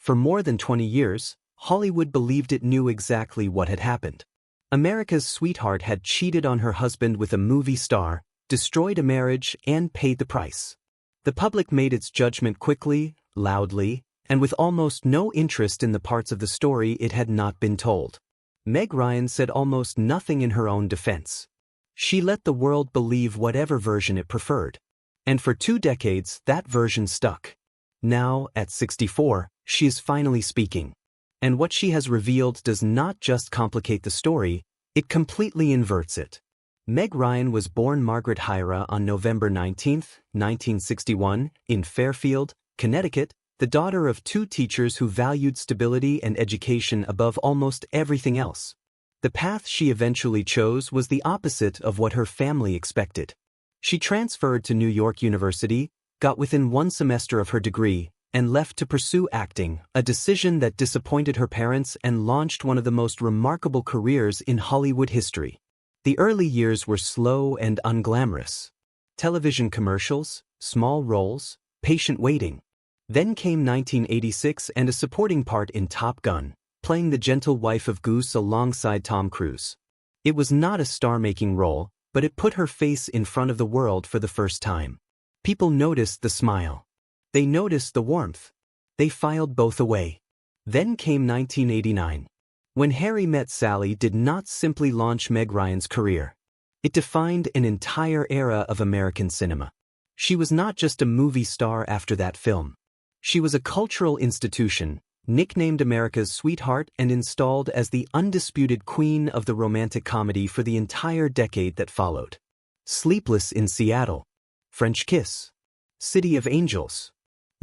For more than 20 years, Hollywood believed it knew exactly what had happened. America's sweetheart had cheated on her husband with a movie star, destroyed a marriage, and paid the price. The public made its judgment quickly, loudly, and with almost no interest in the parts of the story it had not been told. Meg Ryan said almost nothing in her own defense. She let the world believe whatever version it preferred. And for 2 decades, that version stuck. Now, at 64, she is finally speaking. And what she has revealed does not just complicate the story, it completely inverts it. Meg Ryan was born Margaret Hyra on November 19, 1961, in Fairfield, Connecticut, the daughter of 2 teachers who valued stability and education above almost everything else. The path she eventually chose was the opposite of what her family expected. She transferred to New York University, got within 1 semester of her degree, and left to pursue acting, a decision that disappointed her parents and launched one of the most remarkable careers in Hollywood history. The early years were slow and unglamorous. Television commercials, small roles, patient waiting. Then came 1986 and a supporting part in Top Gun, playing the gentle wife of Goose alongside Tom Cruise. It was not a star-making role, but it put her face in front of the world for the first time. People noticed the smile. They noticed the warmth. They filed both away. Then came 1989. When Harry Met Sally did not simply launch Meg Ryan's career. It defined an entire era of American cinema. She was not just a movie star after that film. She was a cultural institution, nicknamed America's sweetheart and installed as the undisputed queen of the romantic comedy for the entire decade that followed. Sleepless in Seattle, French Kiss, City of Angels,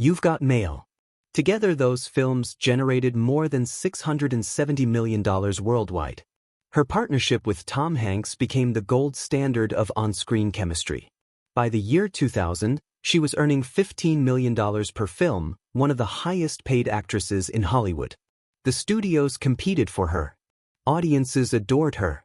You've Got Mail. Together those films generated more than $670 million worldwide. Her partnership with Tom Hanks became the gold standard of on-screen chemistry. By the year 2000, she was earning $15 million per film, one of the highest-paid actresses in Hollywood. The studios competed for her. Audiences adored her.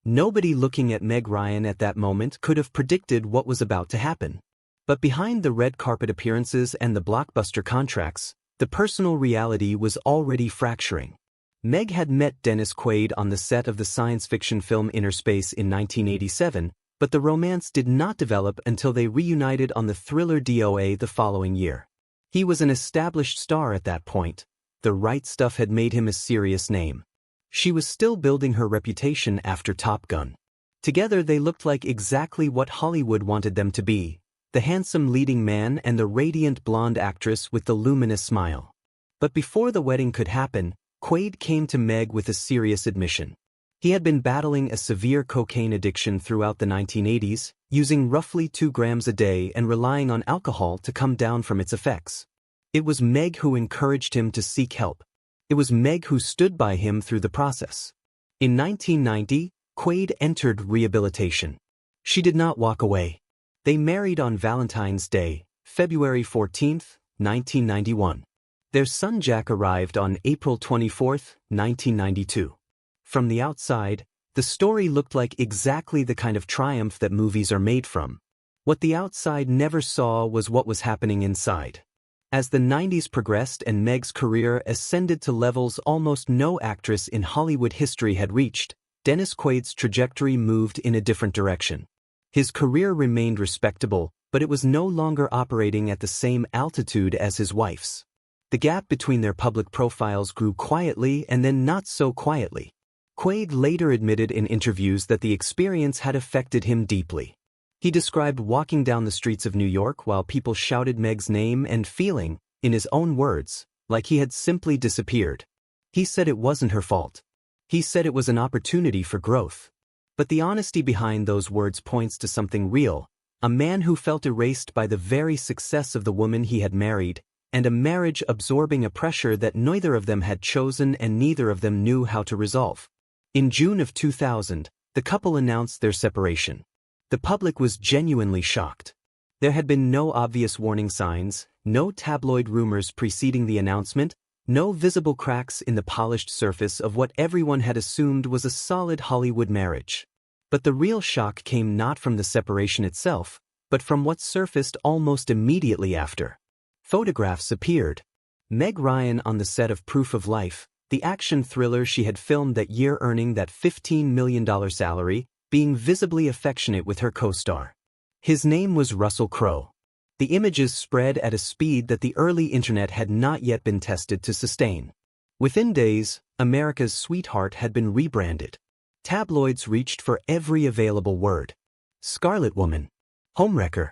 Nobody looking at Meg Ryan at that moment could have predicted what was about to happen. But behind the red carpet appearances and the blockbuster contracts, the personal reality was already fracturing. Meg had met Dennis Quaid on the set of the science fiction film Inner Space in 1987, but the romance did not develop until they reunited on the thriller DOA the following year. He was an established star at that point. The right stuff had made him a serious name. She was still building her reputation after Top Gun. Together they looked like exactly what Hollywood wanted them to be, the handsome leading man and the radiant blonde actress with the luminous smile. But before the wedding could happen, Quaid came to Meg with a serious admission. He had been battling a severe cocaine addiction throughout the 1980s, using roughly 2 grams a day and relying on alcohol to come down from its effects. It was Meg who encouraged him to seek help. It was Meg who stood by him through the process. In 1990, Quaid entered rehabilitation. She did not walk away. They married on Valentine's Day, February 14, 1991. Their son Jack arrived on April 24, 1992. From the outside, the story looked like exactly the kind of triumph that movies are made from. What the outside never saw was what was happening inside. As the 90s progressed and Meg's career ascended to levels almost no actress in Hollywood history had reached, Dennis Quaid's trajectory moved in a different direction. His career remained respectable, but it was no longer operating at the same altitude as his wife's. The gap between their public profiles grew quietly and then not so quietly. Quaid later admitted in interviews that the experience had affected him deeply. He described walking down the streets of New York while people shouted Meg's name and feeling, in his own words, like he had simply disappeared. He said it wasn't her fault. He said it was an opportunity for growth. But the honesty behind those words points to something real, a man who felt erased by the very success of the woman he had married, and a marriage absorbing a pressure that neither of them had chosen and neither of them knew how to resolve. In June of 2000, the couple announced their separation. The public was genuinely shocked. There had been no obvious warning signs, no tabloid rumors preceding the announcement, no visible cracks in the polished surface of what everyone had assumed was a solid Hollywood marriage. But the real shock came not from the separation itself, but from what surfaced almost immediately after. Photographs appeared. Meg Ryan on the set of Proof of Life, the action thriller she had filmed that year, earning that $15 million salary, being visibly affectionate with her co-star. His name was Russell Crowe. The images spread at a speed that the early internet had not yet been tested to sustain. Within days, America's Sweetheart had been rebranded. Tabloids reached for every available word. Scarlet Woman. Homewrecker.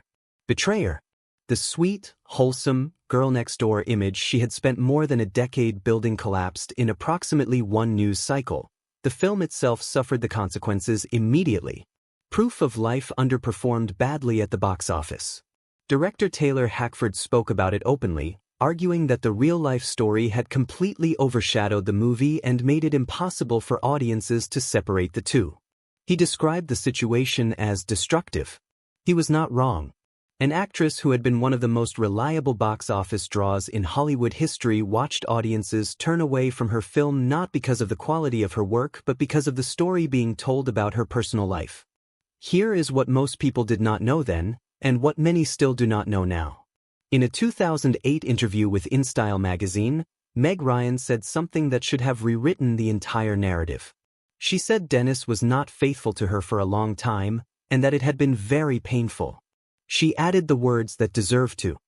Betrayer. The sweet, wholesome, girl-next-door image she had spent more than a decade building collapsed in approximately one news cycle. The film itself suffered the consequences immediately. Proof of Life underperformed badly at the box office. Director Taylor Hackford spoke about it openly, arguing that the real-life story had completely overshadowed the movie and made it impossible for audiences to separate the two. He described the situation as destructive. He was not wrong. An actress who had been one of the most reliable box office draws in Hollywood history watched audiences turn away from her film not because of the quality of her work but because of the story being told about her personal life. Here is what most people did not know then, and what many still do not know now. In a 2008 interview with InStyle magazine, Meg Ryan said something that should have rewritten the entire narrative. She said Dennis was not faithful to her for a long time, and that it had been very painful. She added the words that deserve to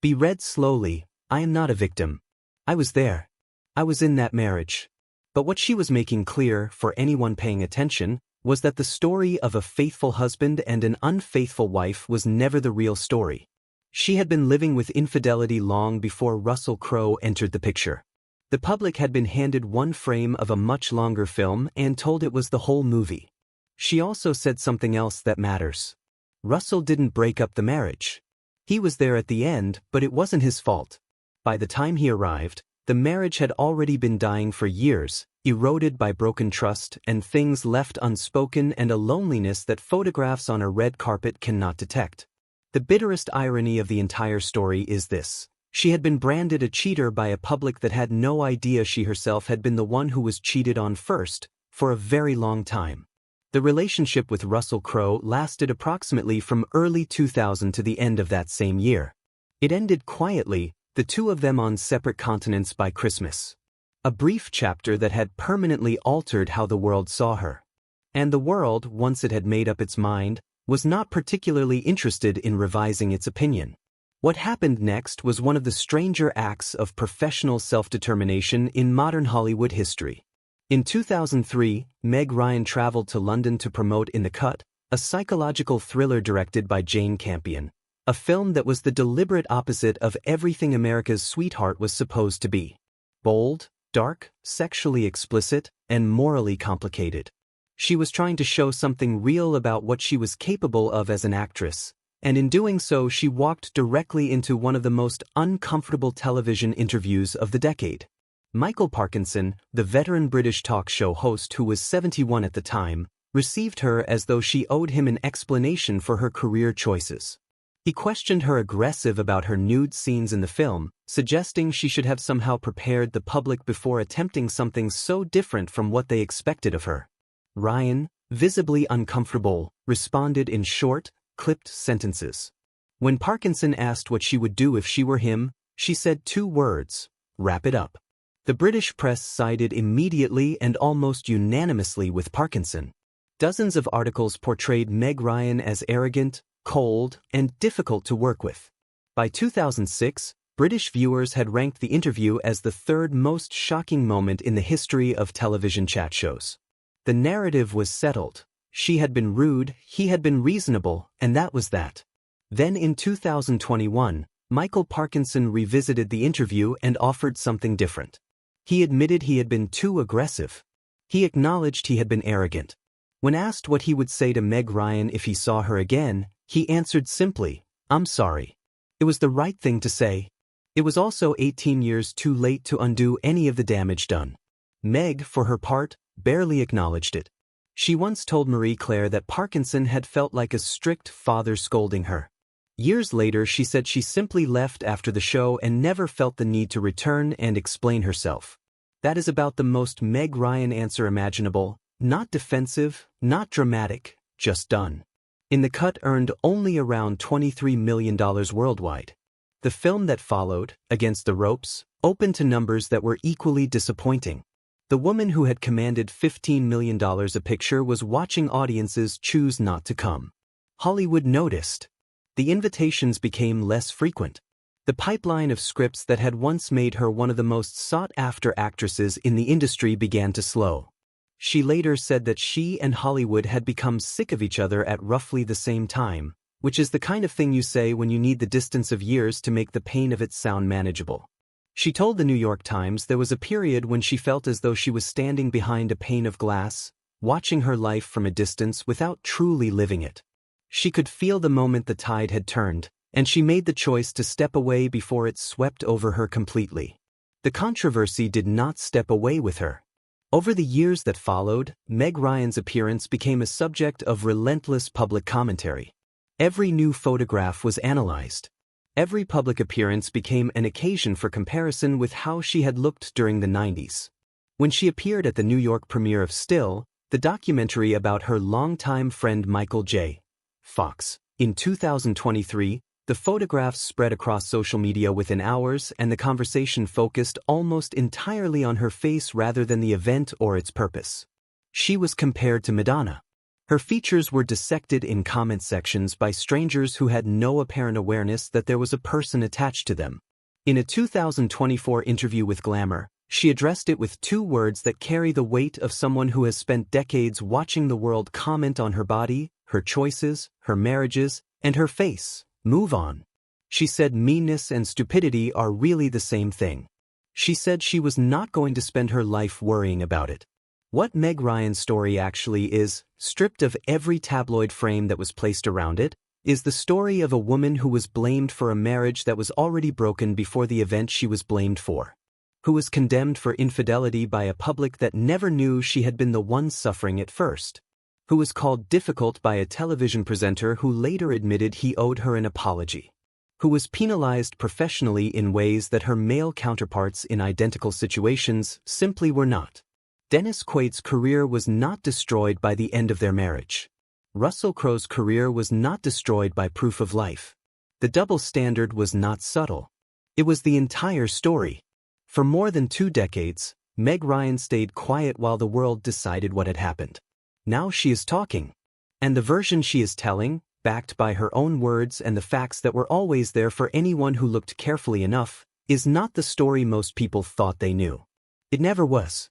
be read slowly: "I am not a victim. I was there. I was in that marriage." But what she was making clear, for anyone paying attention, was that the story of a faithful husband and an unfaithful wife was never the real story. She had been living with infidelity long before Russell Crowe entered the picture. The public had been handed one frame of a much longer film and told it was the whole movie. She also said something else that matters. Russell didn't break up the marriage. He was there at the end, but it wasn't his fault. By the time he arrived, the marriage had already been dying for years, eroded by broken trust and things left unspoken and a loneliness that photographs on a red carpet cannot detect. The bitterest irony of the entire story is this: she had been branded a cheater by a public that had no idea she herself had been the one who was cheated on first, for a very long time. The relationship with Russell Crowe lasted approximately from early 2000 to the end of that same year. It ended quietly, the two of them on separate continents by Christmas. A brief chapter that had permanently altered how the world saw her. And the world, once it had made up its mind, was not particularly interested in revising its opinion. What happened next was one of the stranger acts of professional self-determination in modern Hollywood history. In 2003, Meg Ryan traveled to London to promote In the Cut, a psychological thriller directed by Jane Campion, a film that was the deliberate opposite of everything America's Sweetheart was supposed to be. Bold, dark, sexually explicit, and morally complicated. She was trying to show something real about what she was capable of as an actress, and in doing so she walked directly into one of the most uncomfortable television interviews of the decade. Michael Parkinson, the veteran British talk show host who was 71 at the time, received her as though she owed him an explanation for her career choices. He questioned her aggressive about her nude scenes in the film, suggesting she should have somehow prepared the public before attempting something so different from what they expected of her. Ryan, visibly uncomfortable, responded in short, clipped sentences. When Parkinson asked what she would do if she were him, she said two words: "Wrap it up." The British press sided immediately and almost unanimously with Parkinson. Dozens of articles portrayed Meg Ryan as arrogant, cold, and difficult to work with. By 2006, British viewers had ranked the interview as the third most shocking moment in the history of television chat shows. The narrative was settled. She had been rude, he had been reasonable, and that was that. Then in 2021, Michael Parkinson revisited the interview and offered something different. He admitted he had been too aggressive. He acknowledged he had been arrogant. When asked what he would say to Meg Ryan if he saw her again, he answered simply, "I'm sorry." It was the right thing to say. It was also 18 years too late to undo any of the damage done. Meg, for her part, barely acknowledged it. She once told Marie Claire that Parkinson had felt like a strict father scolding her. Years later, she said she simply left after the show and never felt the need to return and explain herself. That is about the most Meg Ryan answer imaginable, not defensive, not dramatic, just done. In the Cut earned only around $23 million worldwide. The film that followed, Against the Ropes, opened to numbers that were equally disappointing. The woman who had commanded $15 million a picture was watching audiences choose not to come. Hollywood noticed. The invitations became less frequent. The pipeline of scripts that had once made her one of the most sought-after actresses in the industry began to slow. She later said that she and Hollywood had become sick of each other at roughly the same time, which is the kind of thing you say when you need the distance of years to make the pain of it sound manageable. She told the New York Times there was a period when she felt as though she was standing behind a pane of glass, watching her life from a distance without truly living it. She could feel the moment the tide had turned, and she made the choice to step away before it swept over her completely. The controversy did not step away with her. Over the years that followed, Meg Ryan's appearance became a subject of relentless public commentary. Every new photograph was analyzed. Every public appearance became an occasion for comparison with how she had looked during the 90s. When she appeared at the New York premiere of Still, the documentary about her longtime friend Michael J. Fox, in 2023, the photographs spread across social media within hours, and the conversation focused almost entirely on her face rather than the event or its purpose. She was compared to Madonna. Her features were dissected in comment sections by strangers who had no apparent awareness that there was a person attached to them. In a 2024 interview with Glamour, she addressed it with 2 words that carry the weight of someone who has spent decades watching the world comment on her body, her choices, her marriages, and her face. Move on. She said meanness and stupidity are really the same thing. She said she was not going to spend her life worrying about it. What Meg Ryan's story actually is, stripped of every tabloid frame that was placed around it, is the story of a woman who was blamed for a marriage that was already broken before the event she was blamed for. Who was condemned for infidelity by a public that never knew she had been the one suffering at first. Who was called difficult by a television presenter who later admitted he owed her an apology. Who was penalized professionally in ways that her male counterparts in identical situations simply were not. Dennis Quaid's career was not destroyed by the end of their marriage. Russell Crowe's career was not destroyed by Proof of Life. The double standard was not subtle. It was the entire story. For more than 2 decades, Meg Ryan stayed quiet while the world decided what had happened. Now she is talking. And the version she is telling, backed by her own words and the facts that were always there for anyone who looked carefully enough, is not the story most people thought they knew. It never was.